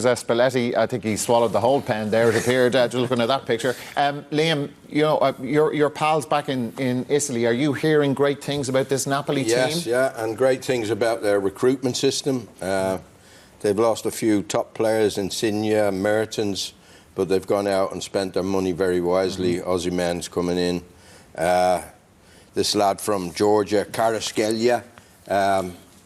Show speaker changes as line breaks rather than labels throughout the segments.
there's Spalletti. I think he swallowed the whole pen there, it appeared, just looking at that picture. Liam, you know, your pals back in Italy, are you hearing great things about this Napoli team?
Yes, yeah, and great things about their recruitment system. They've lost a few top players, Insigne, Mertens, but they've gone out and spent their money very wisely. Osimhen's coming in. This lad from Georgia, Kvaratskhelia,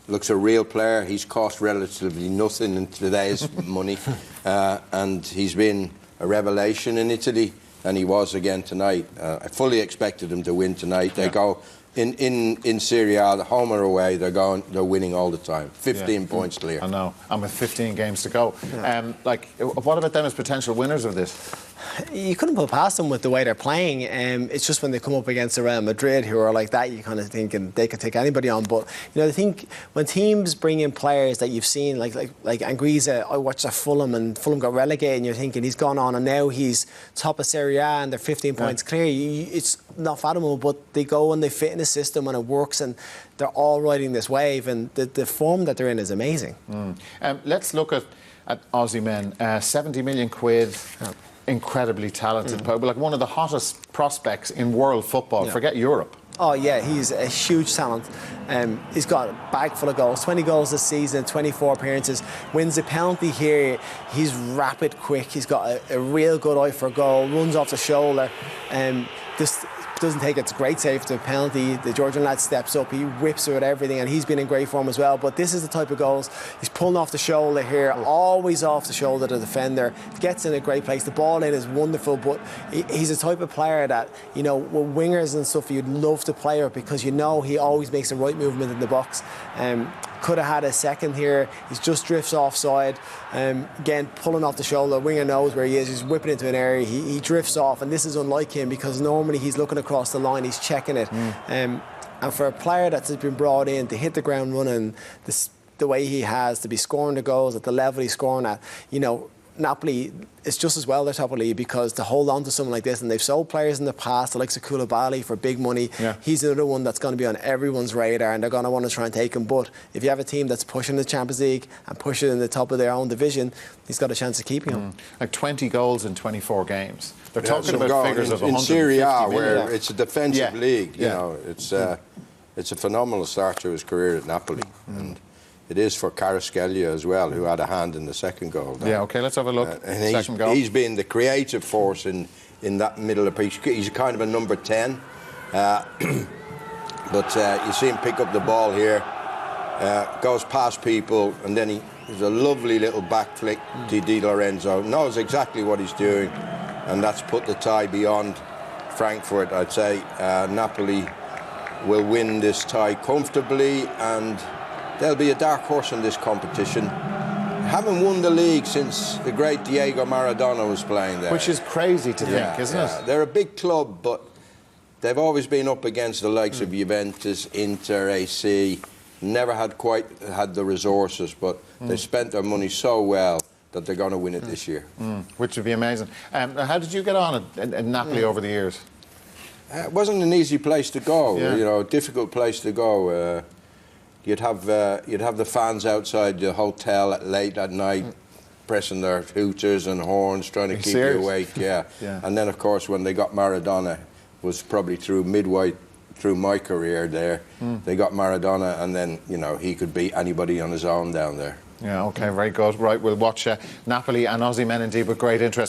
looks a real player. He's cost relatively nothing in today's money, and he's been a revelation in Italy, and he was again tonight. I fully expected him to win tonight. They go in Serie A, the home or away, they're winning all the time. 15 points clear.
I know, and with 15 games to go. What about them as potential winners of this?
You couldn't put past them with the way they're playing. It's just when they come up against the Real Madrid, who are like that, you kind of thinking they could take anybody on. But you know, I think when teams bring in players that you've seen, like Anguissa, I watched at Fulham, and Fulham got relegated, and you're thinking he's gone on, and now he's top of Serie A, and they're 15 points clear. It's not fathomable, but they go and they fit in the system, and it works, and they're all riding this wave, and the form that they're in is amazing.
Let's look at Osimhen. 70 million quid. Incredibly talented, like one of the hottest prospects in world football. Forget Europe.
Oh yeah, he's a huge talent. He's got a bag full of goals, 20 goals this season, 24 appearances, wins a penalty here. He's rapid, quick, he's got a real good eye for goal, runs off the shoulder. This doesn't take it, great save to a penalty. The Georgian lad steps up, he whips it with everything, and he's been in great form as well. But this is the type of goals, he's pulling off the shoulder here, always off the shoulder to the defender, gets in a great place, the ball in is wonderful, but he's the type of player that, you know, with wingers and stuff, you'd love to play with, because you know he always makes the right movement in the box. Could have had a second here, he just drifts offside, again pulling off the shoulder, winger knows where he is, he's whipping into an area, he drifts off, and this is unlike him, because normally he's looking across the line, he's checking it. And for a player that's been brought in to hit the ground running the way he has, to be scoring the goals at the level he's scoring at, you know, Napoli is just as well their top of the league, because to hold on to someone like this, and they've sold players in the past, the likes of Koulibaly for big money, he's another one that's going to be on everyone's radar, and they're going to want to try and take him. But if you have a team that's pushing the Champions League and pushing in the top of their own division, he's got a chance of keeping him.
Like 20 goals in 24 games. They're talking about figures of 150
in Serie A, where
million.
it's a defensive league. You know, it's a phenomenal start to his career at Napoli. And it is for Kvaratskhelia as well, who had a hand in the second goal.
Yeah, OK, let's have a look.
And
second goal.
He's been the creative force in that middle of the pitch. He's kind of a number 10. But you see him pick up the ball here, goes past people, and then there's a lovely little back flick to Di Lorenzo. Knows exactly what he's doing, and that's put the tie beyond Frankfurt. I'd say Napoli will win this tie comfortably, and they'll be a dark horse in this competition. Haven't won the league since the great Diego Maradona was playing there.
Which is crazy to think, isn't it?
They're a big club, but they've always been up against the likes of Juventus, Inter, AC. Never quite had the resources, but they spent their money so well that they're going to win it this year.
Which would be amazing. How did you get on at Napoli over the years?
It wasn't an easy place to go, you know, difficult place to go. You'd have the fans outside the hotel late at night, pressing their hooters and horns, trying to keep you awake. And then, of course, when they got Maradona, was probably midway through my career there. They got Maradona, and then, you know, he could beat anybody on his own down there.
Yeah, OK, very good. Right, we'll watch Napoli and Osimhen indeed with great interest.